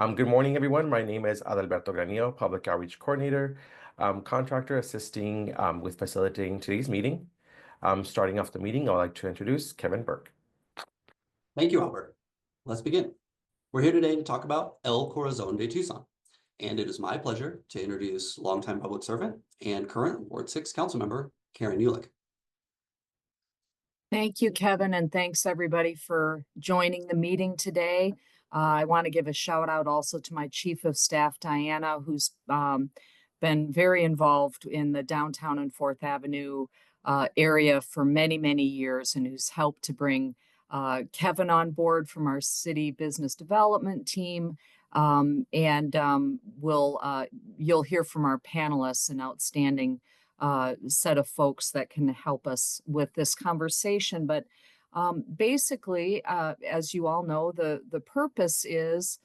Good morning, everyone. My name is Adalberto Granillo, Public Outreach Coordinator, contractor assisting with facilitating today's meeting. Starting off the meeting, I would like to introduce Kevin Burke. Thank you, Albert. Let's begin. We're here today to talk about El Corazon de Tucson, and it is my pleasure to introduce longtime public servant and current Ward 6 council member, Karen Ulick. Thank you, Kevin, and thanks everybody for joining the meeting today. I want to give a shout out also to my Chief of Staff, Diana, who's been very involved in the downtown and 4th Avenue area for many, many years, and who's helped to bring Kevin on board from our city business development team. You'll hear from our panelists, an outstanding set of folks that can help us with this conversation. But basically, as you all know, the purpose is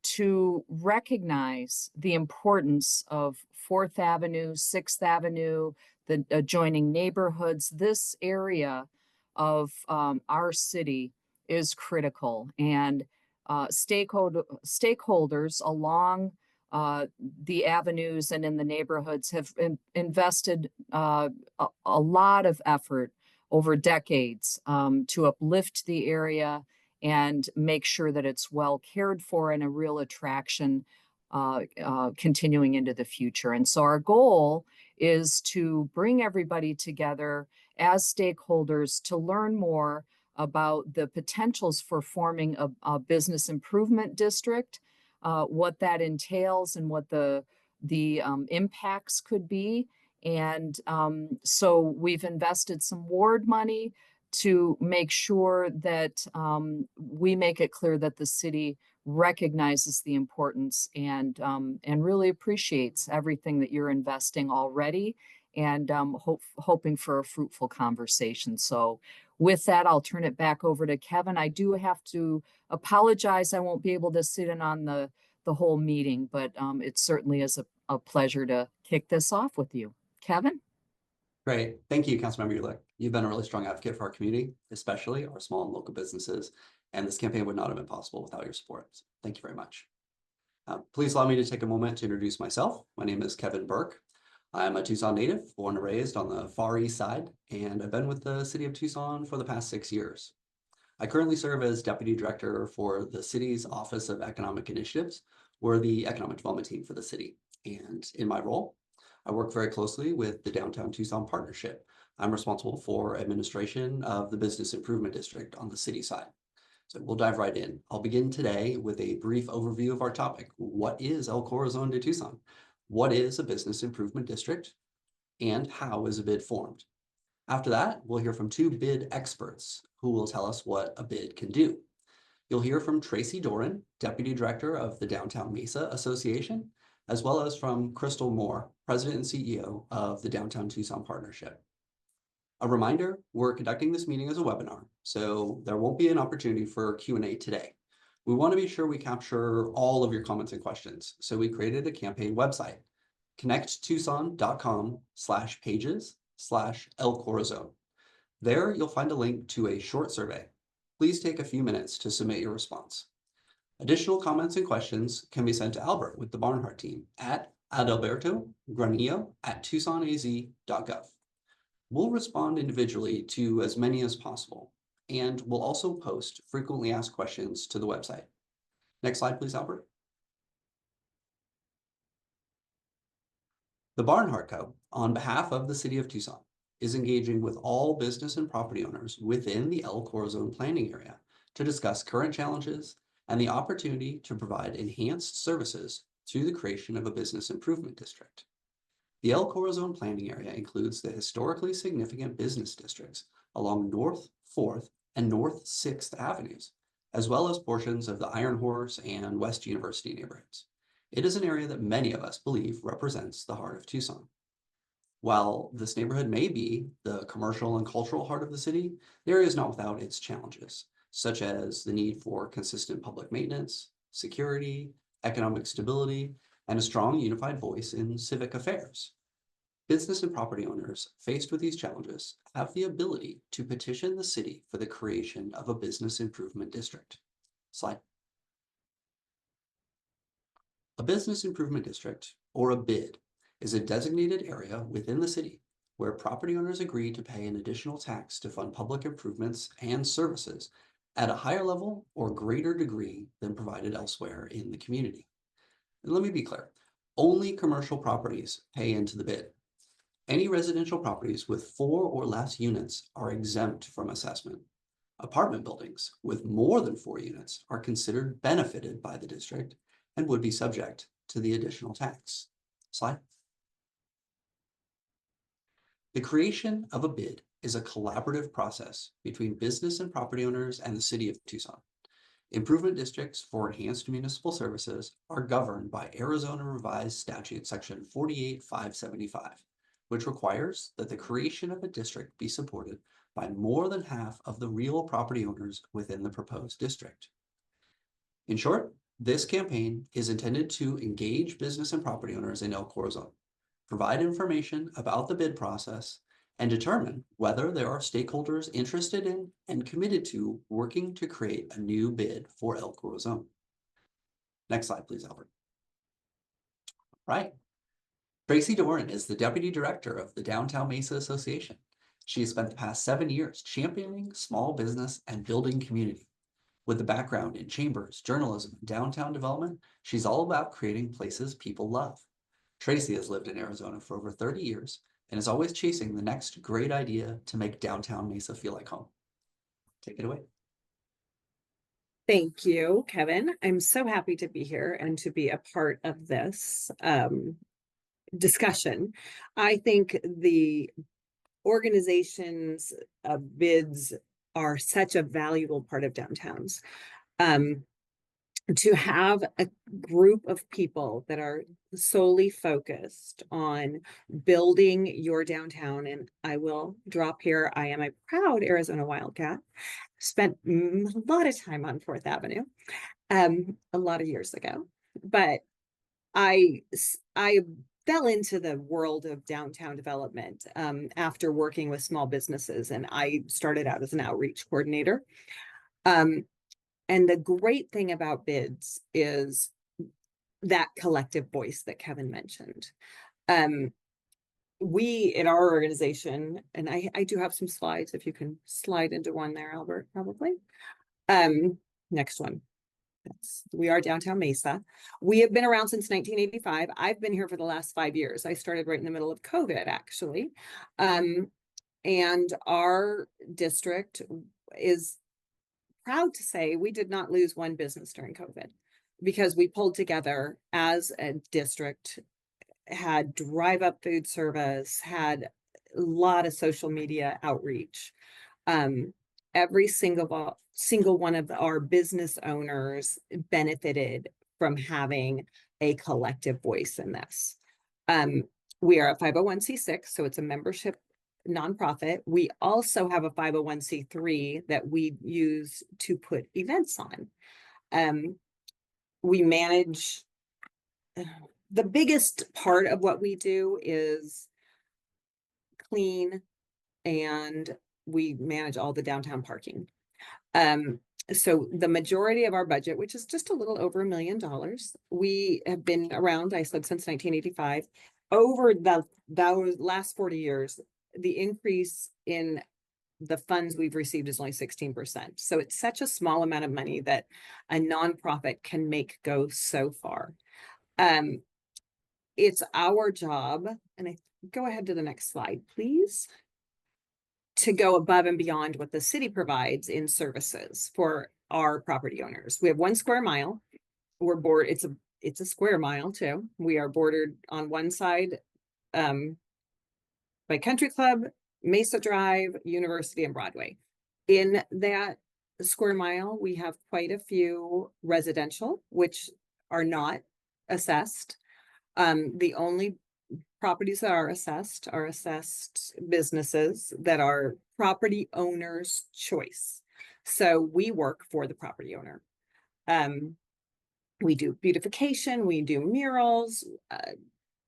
to recognize the importance of 4th Avenue, 6th Avenue, the adjoining neighborhoods. This area of our city is critical, and stakeholders along the avenues and in the neighborhoods have invested a lot of effort over decades to uplift the area and make sure that it's well cared for and a real attraction continuing into the future. And so our goal is to bring everybody together as stakeholders to learn more about the potentials for forming a business improvement district, what that entails and what the impacts could be. And so we've invested some ward money to make sure that we make it clear that the city recognizes the importance and really appreciates everything that you're investing already, and hoping for a fruitful conversation. So with that, I'll turn it back over to Kevin. I do have to apologize. I won't be able to sit in on the whole meeting, but it certainly is a pleasure to kick this off with you. Kevin? Great. Thank you, Councilmember Ulick. You've been a really strong advocate for our community, especially our small and local businesses, and this campaign would not have been possible without your support. So thank you very much. Please allow me to take a moment to introduce myself. My name is Kevin Burke. I'm a Tucson native, born and raised on the Far East Side, and I've been with the City of Tucson for the past 6 years. I currently serve as Deputy Director for the city's Office of Economic Initiatives. We're the economic development team for the city. And in my role, I work very closely with the Downtown Tucson Partnership. I'm responsible for administration of the Business Improvement District on the city side. So we'll dive right in. I'll begin today with a brief overview of our topic. What is El Corazon de Tucson? What is a business improvement district? And how is a bid formed? After that, we'll hear from 2 bid experts who will tell us what a bid can do. You'll hear from Tracy Doran, Deputy Director of the Downtown Mesa Association, as well as from Crystal Moore, President and CEO of the Downtown Tucson Partnership. A reminder, we're conducting this meeting as a webinar, so there won't be an opportunity for Q&A today. We want to be sure we capture all of your comments and questions, so we created a campaign website, connecttucson.com/pages/El Corazon. There, you'll find a link to a short survey. Please take a few minutes to submit your response. Additional comments and questions can be sent to Albert with the Barnhart team at adalbertogranillo@tucsonaz.gov. We'll respond individually to as many as possible, and we'll also post frequently asked questions to the website. Next slide, please, Albert. The Barnhart Co, on behalf of the City of Tucson, is engaging with all business and property owners within the El Corazon planning area to discuss current challenges and the opportunity to provide enhanced services through the creation of a business improvement district. The El Corazon planning area includes the historically significant business districts along North 4th and North 6th Avenues, as well as portions of the Iron Horse and West University neighborhoods. It is an area that many of us believe represents the heart of Tucson. While this neighborhood may be the commercial and cultural heart of the city, the area is not without its challenges, such as the need for consistent public maintenance, security, economic stability, and a strong unified voice in civic affairs. Business and property owners faced with these challenges have the ability to petition the city for the creation of a business improvement district. Slide. A business improvement district, or a BID, is a designated area within the city where property owners agree to pay an additional tax to fund public improvements and services at a higher level or greater degree than provided elsewhere in the community. And let me be clear, only commercial properties pay into the BID. Any residential properties with 4 or less units are exempt from assessment. Apartment buildings with more than 4 units are considered benefited by the district and would be subject to the additional tax. Slide. The creation of a BID is a collaborative process between business and property owners and the City of Tucson. Improvement districts for enhanced municipal services are governed by Arizona Revised Statute Section 48575, which requires that the creation of a district be supported by more than half of the real property owners within the proposed district. In short, this campaign is intended to engage business and property owners in El Corazon, provide information about the BID process, and determine whether there are stakeholders interested in and committed to working to create a new BID for El Corazon. Next slide, please, Albert. Right. Tracy Doran is the Deputy Director of the Downtown Mesa Association. She has spent the past 7 years championing small business and building community. With a background in chambers, journalism, and downtown development, she's all about creating places people love. Tracy has lived in Arizona for over 30 years and is always chasing the next great idea to make downtown Mesa feel like home. Take it away. Thank you, Kevin. I'm so happy to be here and to be a part of this discussion. I think the organization's bids are such a valuable part of downtowns. To have a group of people that are solely focused on building your downtown, and I will drop here, I am a proud Arizona Wildcat, spent a lot of time on 4th Avenue a lot of years ago, but I fell into the world of downtown development after working with small businesses, and I started out as an outreach coordinator. And the great thing about bids is that collective voice that Kevin mentioned. We in our organization, and I do have some slides, if you can slide into one there, Albert, probably. Next one. We are Downtown Mesa. We have been around since 1985. I've been here for the last 5 years. I started right in the middle of COVID, actually. And our district is proud to say we did not lose one business during COVID because we pulled together as a district, had drive-up food service, had a lot of social media outreach. Every single one of our business owners benefited from having a collective voice in this. We are a 501c6, so it's a membership nonprofit. We also have a 501c3 that we use to put events on. We manage, the biggest part of what we do is clean, and we manage all the downtown parking. So the majority of our budget, which is just a little over $1 million, we have been around, I said, since 1985. Over the last 40 years, the increase in the funds we've received is only 16%. So it's such a small amount of money that a nonprofit can make go so far. It's our job, and go ahead to the next slide, please, to go above and beyond what the city provides in services for our property owners. We have 1 square mile. We're bordered, it's a square mile too. We are bordered on one side by Country Club, Mesa Drive, University, and Broadway. In that square mile, we have quite a few residential, which are not assessed. The only properties that are assessed businesses that are property owner's choice. So we work for the property owner. We do beautification, we do murals,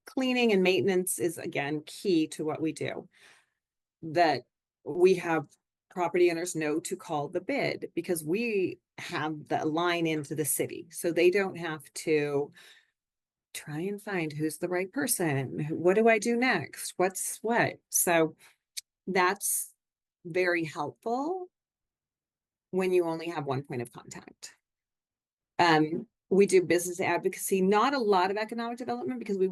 cleaning and maintenance is, again, key to what we do. That we have property owners know to call the bid because we have the line into the city. So they don't have to try and find who's the right person. What do I do next? What's what? So that's very helpful when you only have one point of contact. We do business advocacy, not a lot of economic development because we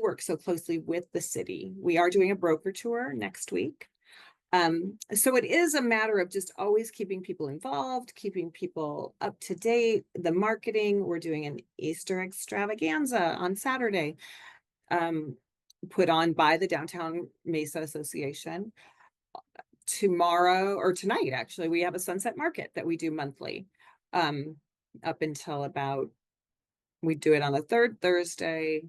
work so closely with the city. We are doing a broker tour next week. So it is a matter of just always keeping people involved, keeping people up to date. The marketing, we're doing an Easter extravaganza on Saturday, put on by the Downtown Mesa Association. Tomorrow or tonight, actually, we have a sunset market that we do monthly, up until about, we do it on the third Thursday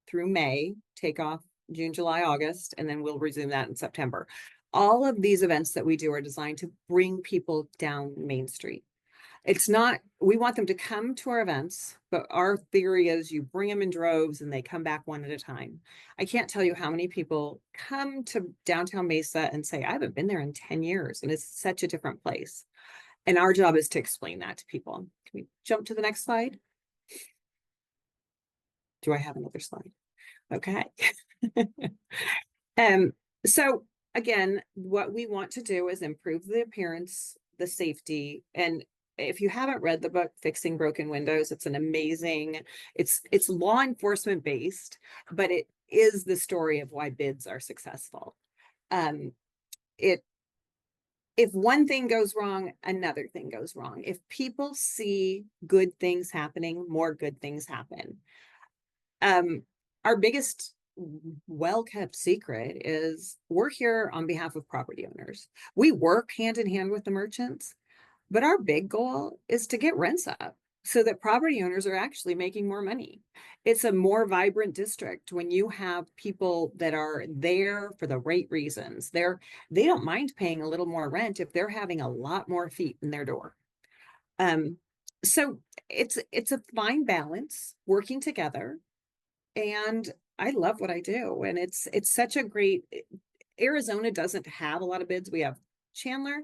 through May, take off June, July, August, and then we'll resume that in September. All of these events that we do are designed to bring people down Main Street. It's not, we want them to come to our events, but our theory is you bring them in droves and they come back one at a time. I can't tell you how many people come to downtown Mesa and say, I haven't been there in 10 years and it's such a different place. And our job is to explain that to people. Can we jump to the next slide? Do I have another slide? Okay. So again, what we want to do is improve the appearance, the safety, and if you haven't read the book Fixing Broken Windows, it's an amazing, it's law enforcement based, but it is the story of why bids are successful. If one thing goes wrong, another thing goes wrong. If people see good things happening, more good things happen. Our biggest well-kept secret is we're here on behalf of property owners. We work hand in hand with the merchants, but our big goal is to get rents up so that property owners are actually making more money. It's a more vibrant district when you have people that are there for the right reasons. They don't mind paying a little more rent if they're having a lot more feet in their door. So it's a fine balance working together. And I love what I do. And it's such a great, Arizona doesn't have a lot of bids. We have Chandler,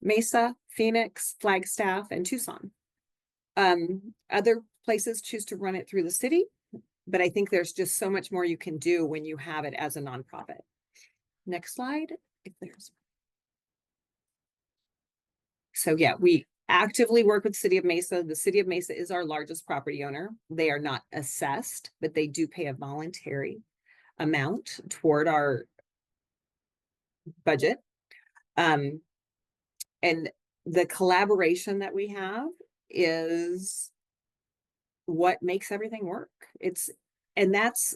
Mesa, Phoenix, Flagstaff, and Tucson. Other places choose to run it through the city, but I think there's just so much more you can do when you have it as a nonprofit. Next slide, if there's. So yeah, we actively work with the City of Mesa. The City of Mesa is our largest property owner. They are not assessed, but they do pay a voluntary amount toward our budget. And the collaboration that we have is what makes everything work.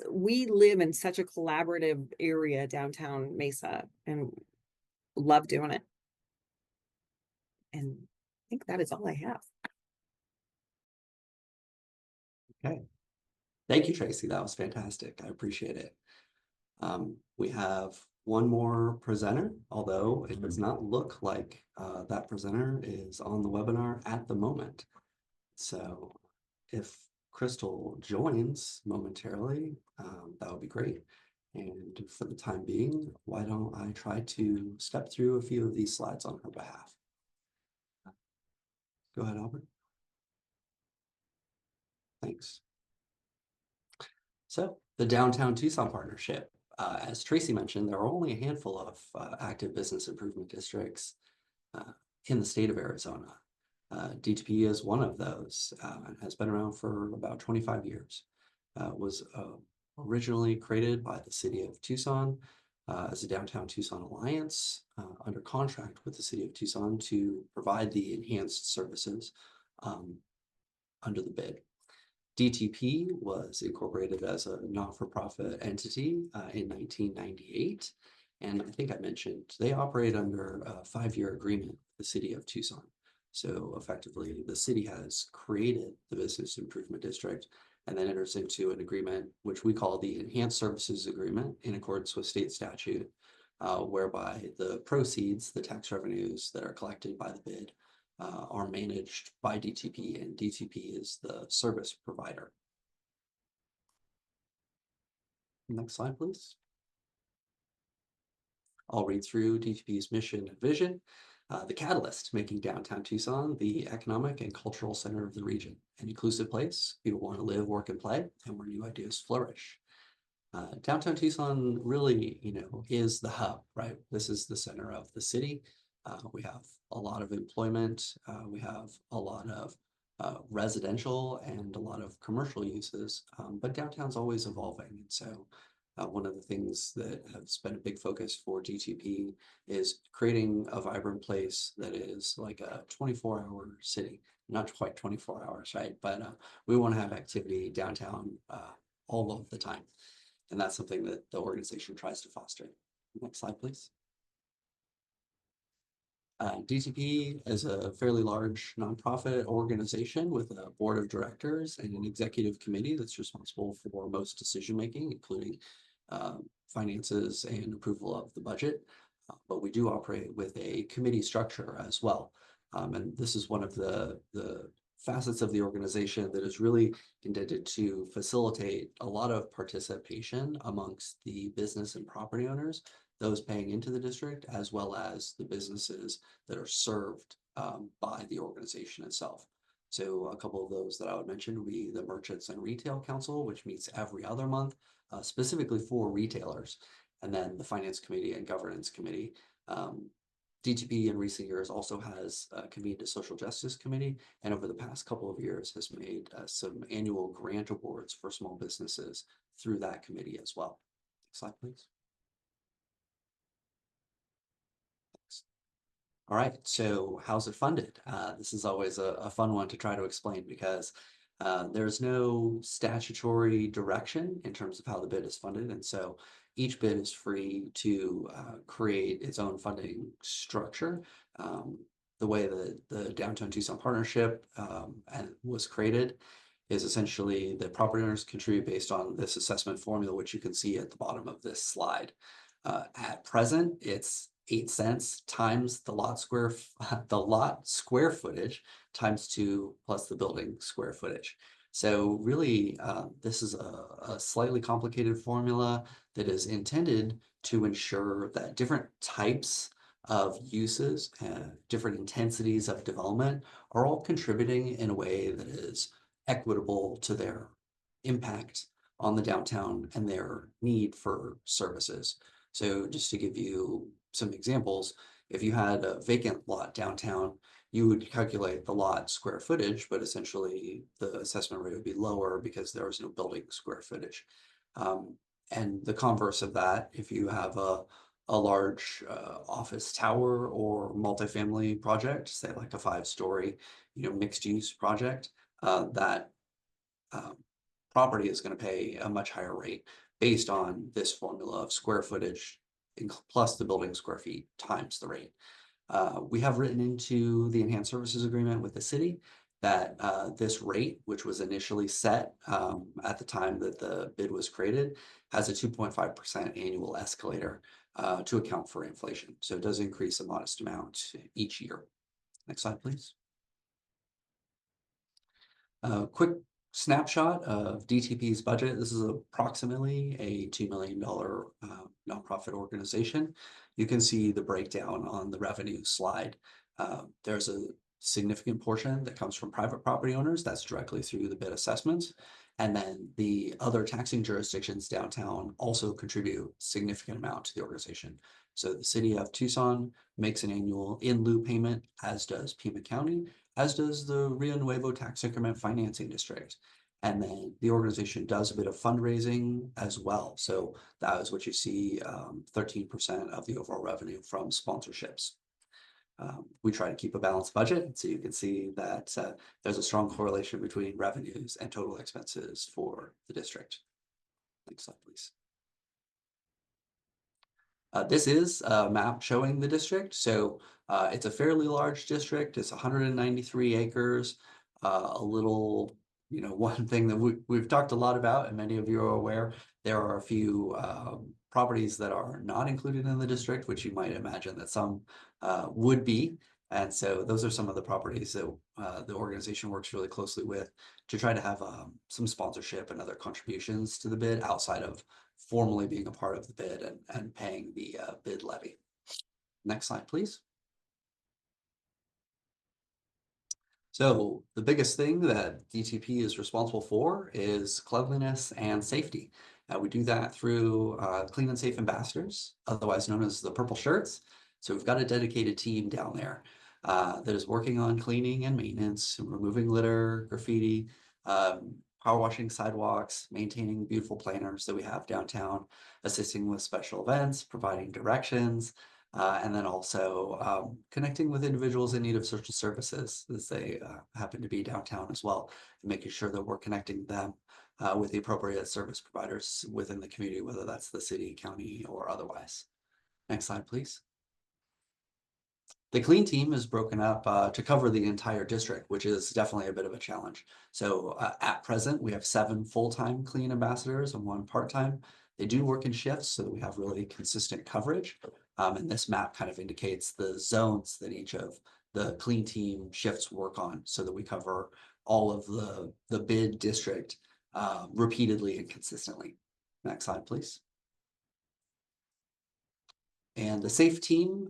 We live in such a collaborative area downtown Mesa and love doing it. And I think that is all I have. Okay. Thank you, Tracy. That was fantastic. I appreciate it. We have one more presenter, although it does not look like that presenter is on the webinar at the moment. So if Crystal joins momentarily, that would be great. And for the time being, why don't I try to step through a few of these slides on her behalf? Go ahead, Albert. Thanks. So the Downtown Tucson Partnership, as Tracy mentioned, there are only a handful of active business improvement districts in the state of Arizona. DTP is one of those and has been around for about 25 years. Was originally created by the City of Tucson as a Downtown Tucson Alliance under contract with the City of Tucson to provide the enhanced services under the bid. DTP was incorporated as a not-for-profit entity in 1998. And I think I mentioned they operate under a 5-year agreement with the City of Tucson. So effectively, the city has created the Business Improvement District and then enters into an agreement, which we call the Enhanced Services Agreement in accordance with state statute, whereby the proceeds, the tax revenues that are collected by the bid, are managed by DTP, and DTP is the service provider. Next slide, please. I'll read through DTP's mission and vision. the catalyst, making downtown Tucson the economic and cultural center of the region, an inclusive place people want to live, work, and play, and where new ideas flourish. Downtown Tucson really, is the hub, right? This is the center of the city. We have a lot of employment. We have a lot of residential and a lot of commercial uses, but downtown's always evolving. And so one of the things that has been a big focus for DTP is creating a vibrant place that is like a 24-hour city, not quite 24 hours, right? But we want to have activity downtown all of the time. And that's something that the organization tries to foster. Next slide, please. DTP is a fairly large nonprofit organization with a board of directors and an executive committee that's responsible for most decision-making, including finances and approval of the budget. But we do operate with a committee structure as well. And this is one of the facets of the organization that is really intended to facilitate a lot of participation amongst the business and property owners, those paying into the district, as well as the businesses that are served by the organization itself. So a couple of those that I would mention would be the Merchants and Retail Council, which meets every other month, specifically for retailers, and then the Finance Committee and Governance Committee. DTP in recent years also has convened a social justice committee, and over the past couple of years has made some annual grant awards for small businesses through that committee as well. Next slide, please. Thanks. All right, so how's it funded? This is always a fun one to try to explain because there's no statutory direction in terms of how the bid is funded, and so each bid is free to create its own funding structure. The way that the Downtown Tucson Partnership was created is essentially the property owners contribute based on this assessment formula, which you can see at the bottom of this slide. At present, it's 8 cents times the lot square footage times 2 plus the building square footage. So really, this is a slightly complicated formula that is intended to ensure that different types of uses and different intensities of development are all contributing in a way that is equitable to their impact on the downtown and their need for services. So just to give you some examples, if you had a vacant lot downtown, you would calculate the lot square footage, but essentially the assessment rate would be lower because there was no building square footage. And the converse of that, if you have a large office tower or multifamily project, say like a 5-story, mixed use project, that property is going to pay a much higher rate based on this formula of square footage plus the building square feet times the rate. We have written into the enhanced services agreement with the city that this rate, which was initially set at the time that the bid was created, has a 2.5% annual escalator to account for inflation. So it does increase a modest amount each year. Next slide, please. Quick snapshot of DTP's budget. This is approximately a $2 million nonprofit organization. You can see the breakdown on the revenue slide. There's a significant portion that comes from private property owners. That's directly through the bid assessments. And then the other taxing jurisdictions downtown also contribute significant amount to the organization. So the City of Tucson makes an annual in lieu payment, as does Pima County, as does the Rio Nuevo Tax Increment Financing District. And then the organization does a bit of fundraising as well. So that is what you see, 13% of the overall revenue from sponsorships. We try to keep a balanced budget, so you can see that there's a strong correlation between revenues and total expenses for the district. Next slide, please. This is a map showing the district. So it's a fairly large district. It's 193 acres. A little, one thing that we've talked a lot about, and many of you are aware, there are a few properties that are not included in the district, which you might imagine that some would be. And so those are some of the properties that the organization works really closely with to try to have some sponsorship and other contributions to the bid outside of formally being a part of the bid and paying the bid levy. Next slide, please. So the biggest thing that DTP is responsible for is cleanliness and safety. We do that through Clean and Safe Ambassadors, otherwise known as the Purple Shirts. So we've got a dedicated team down there that is working on cleaning and maintenance, removing litter, graffiti, power washing sidewalks, maintaining beautiful planters that we have downtown, assisting with special events, providing directions, and then also connecting with individuals in need of social services as they happen to be downtown as well, and making sure that we're connecting them with the appropriate service providers within the community, whether that's the city, county, or otherwise. Next slide, please. The clean team is broken up to cover the entire district, which is definitely a bit of a challenge. So at present, we have 7 full-time clean ambassadors and 1 part-time. They do work in shifts so that we have really consistent coverage. And this map kind of indicates the zones that each of the clean team shifts work on so that we cover all of the bid district repeatedly and consistently. Next slide, please. And the safe team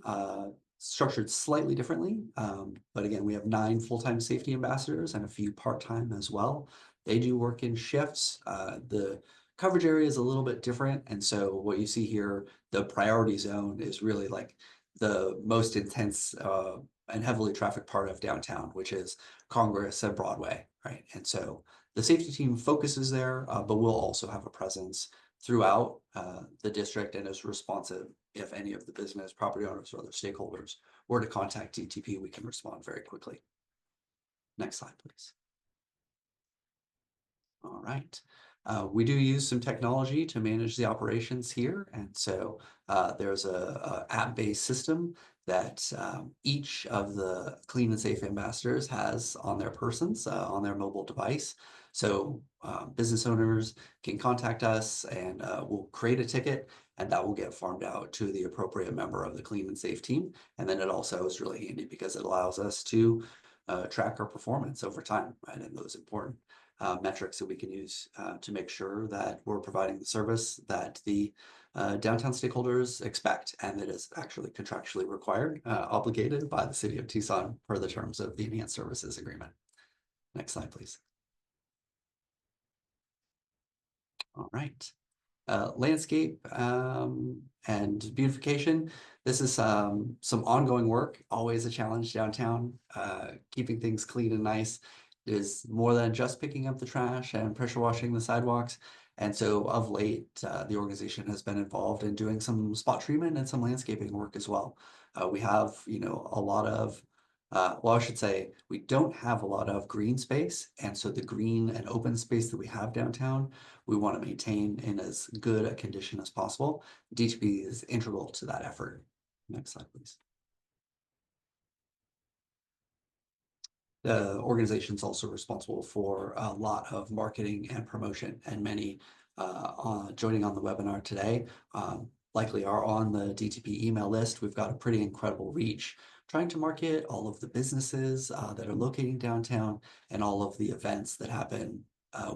structured slightly differently. But again, we have 9 full-time safety ambassadors and a few part-time as well. They do work in shifts. The coverage area is a little bit different. And so what you see here, the priority zone is really like the most intense and heavily trafficked part of downtown, which is Congress and Broadway, right? And so the safety team focuses there, but we'll also have a presence throughout the district and is responsive if any of the business, property owners, or other stakeholders were to contact DTP, we can respond very quickly. Next slide, please. All right. We do use some technology to manage the operations here. And so there's a app-based system that each of the Clean and Safe ambassadors has on their persons, on their mobile device. So business owners can contact us and we'll create a ticket and that will get farmed out to the appropriate member of the Clean and Safe team. And then it also is really handy because it allows us to track our performance over time, right? And those important metrics that we can use to make sure that we're providing the service that the downtown stakeholders expect and that is actually contractually required, obligated by the City of Tucson per the terms of the Enhanced Services Agreement. Next slide, please. All right. Landscape and beautification. This is some ongoing work, always a challenge downtown. Keeping things clean and nice is more than just picking up the trash and pressure washing the sidewalks. And so of late, the organization has been involved in doing some spot treatment and some landscaping work as well. We have, a lot of well, I should say we don't have a lot of green space. And so the green and open space that we have downtown, we want to maintain in as good a condition as possible. DTP is integral to that effort. Next slide, please. The organization is also responsible for a lot of marketing and promotion, and many joining on the webinar today likely are on the DTP email list. We've got a pretty incredible reach trying to market all of the businesses that are locating downtown and all of the events that happen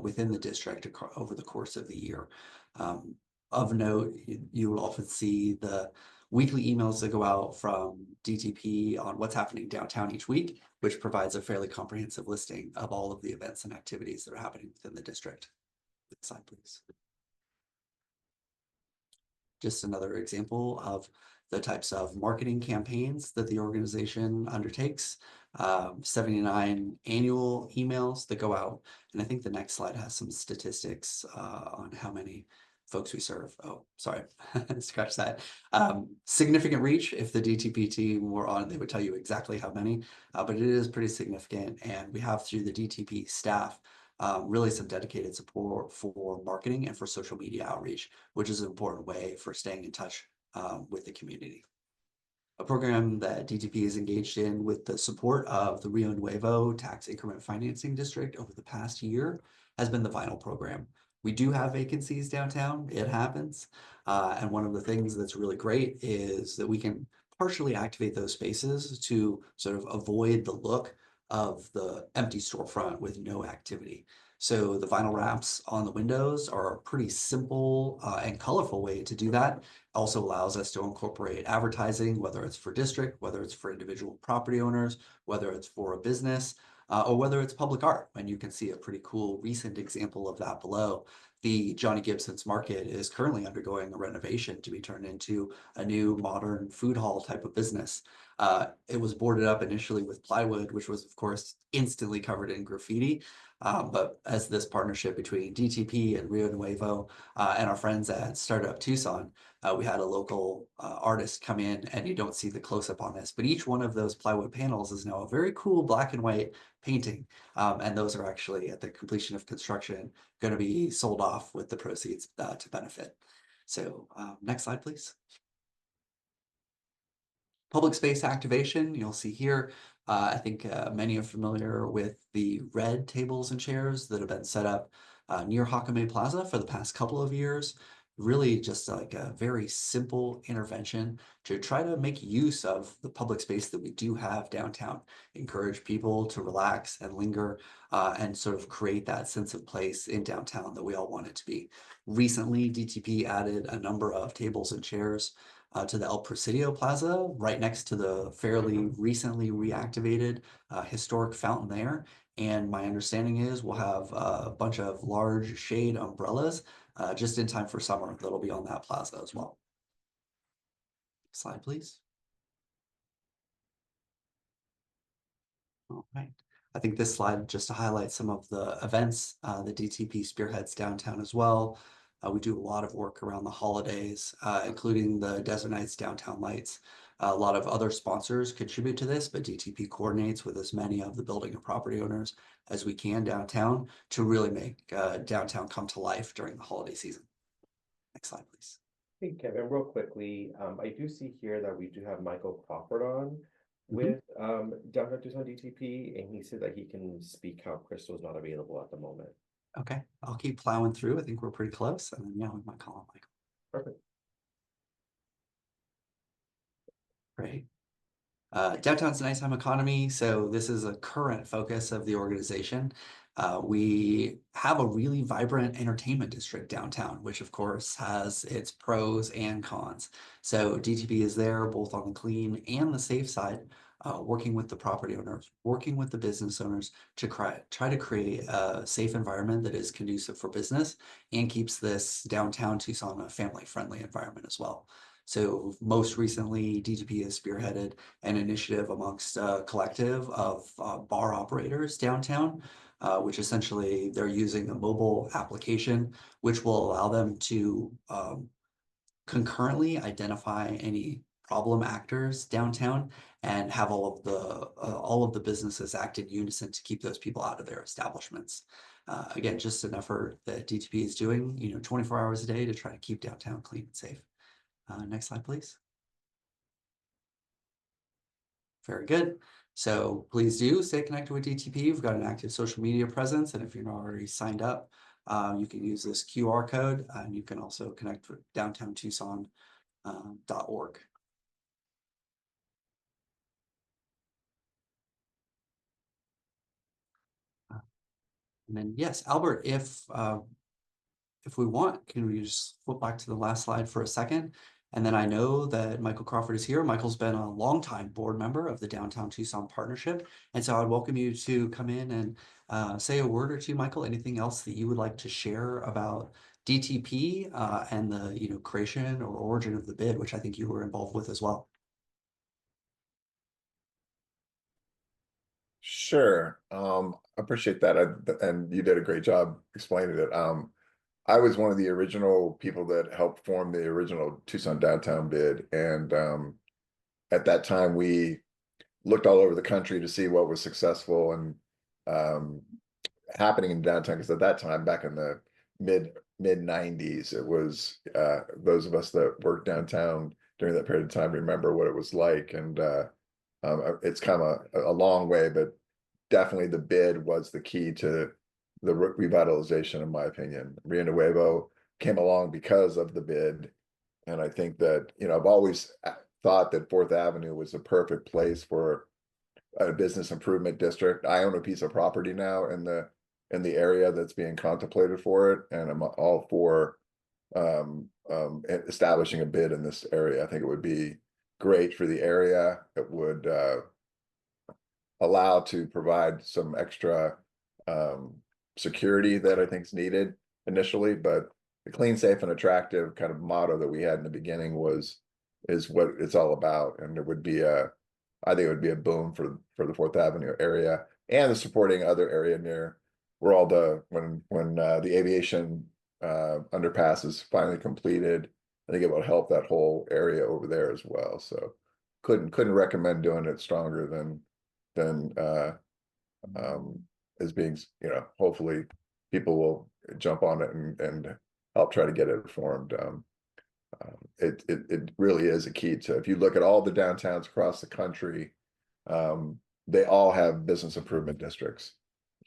within the district over the course of the year. Of note, you will often see the weekly emails that go out from DTP on what's happening downtown each week, which provides a fairly comprehensive listing of all of the events and activities that are happening within the district. Next slide, please. Just another example of the types of marketing campaigns that the organization undertakes. 79 annual emails that go out. And I think the next slide has some statistics on how many folks we serve. Oh, sorry, scratch that. Significant reach. If the DTP team were on, they would tell you exactly how many, but it is pretty significant. And we have through the DTP staff really some dedicated support for marketing and for social media outreach, which is an important way for staying in touch with the community. A program that DTP is engaged in with the support of the Rio Nuevo Tax Increment Financing District over the past year has been the vinyl program. We do have vacancies downtown, it happens. And one of the things that's really great is that we can partially activate those spaces to sort of avoid the look of the empty storefront with no activity. So the vinyl wraps on the windows are a pretty simple and colorful way to do that. Also allows us to incorporate advertising, whether it's for district, whether it's for individual property owners, whether it's for a business. or whether it's public art. And you can see a pretty cool recent example of that below. The Johnny Gibson's Market is currently undergoing a renovation to be turned into a new modern food hall type of business. It was boarded up initially with plywood, which was, of course, instantly covered in graffiti. But as this partnership between DTP and Rio Nuevo and our friends at Startup Tucson, we had a local artist come in, and you don't see the close-up on this, but each one of those plywood panels is now a very cool black and white painting. And those are actually, at the completion of construction, going to be sold off with the proceeds to benefit. So next slide, please. Public space activation, you'll see here, I think many are familiar with the red tables and chairs that have been set up near Hakame Plaza for the past couple of years. Really just like a very simple intervention to try to make use of the public space that we do have downtown, encourage people to relax and linger and sort of create that sense of place in downtown that we all want it to be. Recently, DTP added a number of tables and chairs to the El Presidio Plaza, right next to the fairly recently reactivated historic fountain there. And my understanding is we'll have a bunch of large shade umbrellas just in time for summer that'll be on that plaza as well. Slide, please. All right. I think this slide just to highlight some of the events the DTP spearheads downtown as well. We do a lot of work around the holidays, including the Desert Nights Downtown Lights. A lot of other sponsors contribute to this, but DTP coordinates with as many of the building and property owners as we can downtown to really make downtown come to life during the holiday season. Next slide, please. Hey, Kevin, real quickly, I do see here that we do have Michael Crawford on with Downtown Tucson DTP, and he said that he can speak how Crystal's not available at the moment. Okay, I'll keep plowing through. I think we're pretty close, and then yeah, we might call him Michael. Perfect. Great. Downtown's a nighttime economy, so this is a current focus of the organization. We have a really vibrant entertainment district downtown, which of course has its pros and cons. So DTP is there both on the clean and the safe side, working with the property owners, working with the business owners to try to create a safe environment that is conducive for business and keeps this downtown Tucson a family-friendly environment as well. So most recently, DTP has spearheaded an initiative amongst a collective of bar operators downtown, which essentially they're using a mobile application, which will allow them to concurrently identify any problem actors downtown and have all of the businesses act in unison to keep those people out of their establishments. Again, just an effort that DTP is doing, 24 hours a day to try to keep downtown clean and safe. Next slide, please. Very good. So please do stay connected with DTP. We've got an active social media presence, and if you're not already signed up, you can use this QR code, and you can also connect with downtowntucson.org. And then, yes, Albert, if we want, can we just flip back to the last slide for a second? And then I know that Michael Crawford is here. Michael's been a longtime board member of the Downtown Tucson Partnership. And so I'd welcome you to come in and say a word or two, Michael. Anything else that you would like to share about DTP and the creation or origin of the bid, which I think you were involved with as well. Sure. I appreciate that. And you did a great job explaining it. I was one of the original people that helped form the original Tucson downtown bid. And at that time, we looked all over the country to see what was successful and happening in downtown. Because at that time, back in the mid 90s, it was those of us that worked downtown during that period of time remember what it was like. And it's kind of a long way, but definitely the bid was the key to the revitalization, in my opinion. Rio Nuevo came along because of the bid. And I think that, I've always thought that 4th Avenue was a perfect place for a business improvement district. I own a piece of property now in the area that's being contemplated for it. And I'm all for establishing a bid in this area. I think it would be great for the area. It would allow to provide some extra security that I think is needed initially, but the clean, safe, and attractive kind of motto that we had in the beginning is what it's all about. And it would be I think it would be a boom for the 4th Avenue area and the supporting other area near where all when the aviation underpass is finally completed. I think it will help that whole area over there as well. So couldn't recommend doing it stronger than as being, hopefully people will jump on it and help try to get it formed. It really is a key to, if you look at all the downtowns across the country, they all have business improvement districts.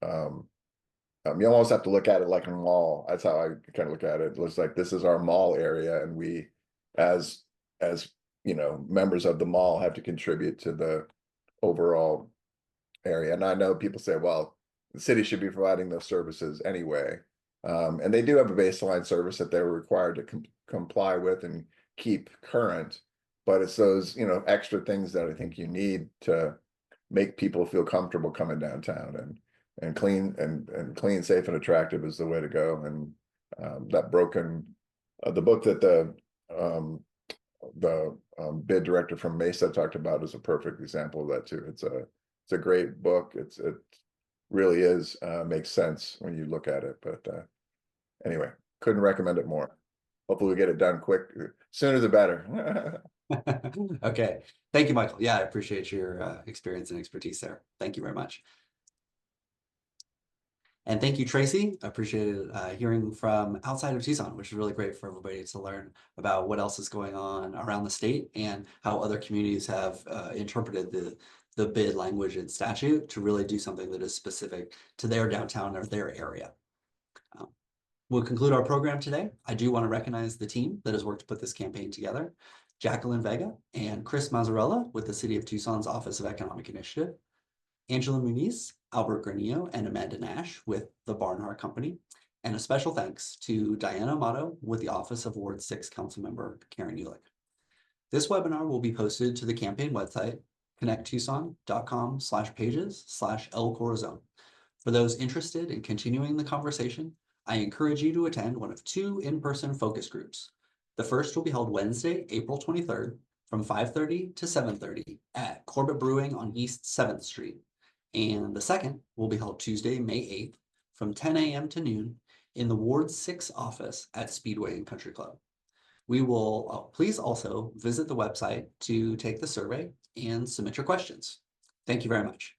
You almost have to look at it like a mall. That's how I kind of look at it. It looks like this is our mall area, and we, as members of the mall, have to contribute to the overall area. And I know people say, well, the city should be providing those services anyway. And they do have a baseline service that they're required to comply with and keep current. But it's those, extra things that I think you need to make people feel comfortable coming downtown, and clean and clean, safe, and attractive is the way to go. And that the book that the bid director from Mesa talked about is a perfect example of that too. It's a great book. It really is makes sense when you look at it. But anyway, couldn't recommend it more. Hopefully we get it done quick. Sooner the better. Okay, thank you, Michael. Yeah, I appreciate your experience and expertise there. Thank you very much. And thank you, Tracy. I appreciated hearing from outside of Tucson, which is really great for everybody to learn about what else is going on around the state and how other communities have interpreted the bid language and statute to really do something that is specific to their downtown or their area. We'll conclude our program today. I do want to recognize the team that has worked to put this campaign together: Jacqueline Vega and Chris Mazzarella with the City of Tucson's Office of Economic Initiative, Angela Muniz, Albert Granillo, and Amanda Nash with the Barnhart Company, and a special thanks to Diana Amato with the Office of Ward 6 Councilmember Karen Ulick. This webinar will be posted to the campaign website, connecttucson.com/pages/El Corazon. For those interested in continuing the conversation, I encourage you to attend one of 2 in-person focus groups. The first will be held Wednesday, April 23rd from 5:30 to 7:30 at Corbett Brewing on East 7th Street. And the second will be held Tuesday, May 8th from 10 a.m. to noon in the Ward 6 office at Speedway and Country Club. We will please also visit the website to take the survey and submit your questions. Thank you very much.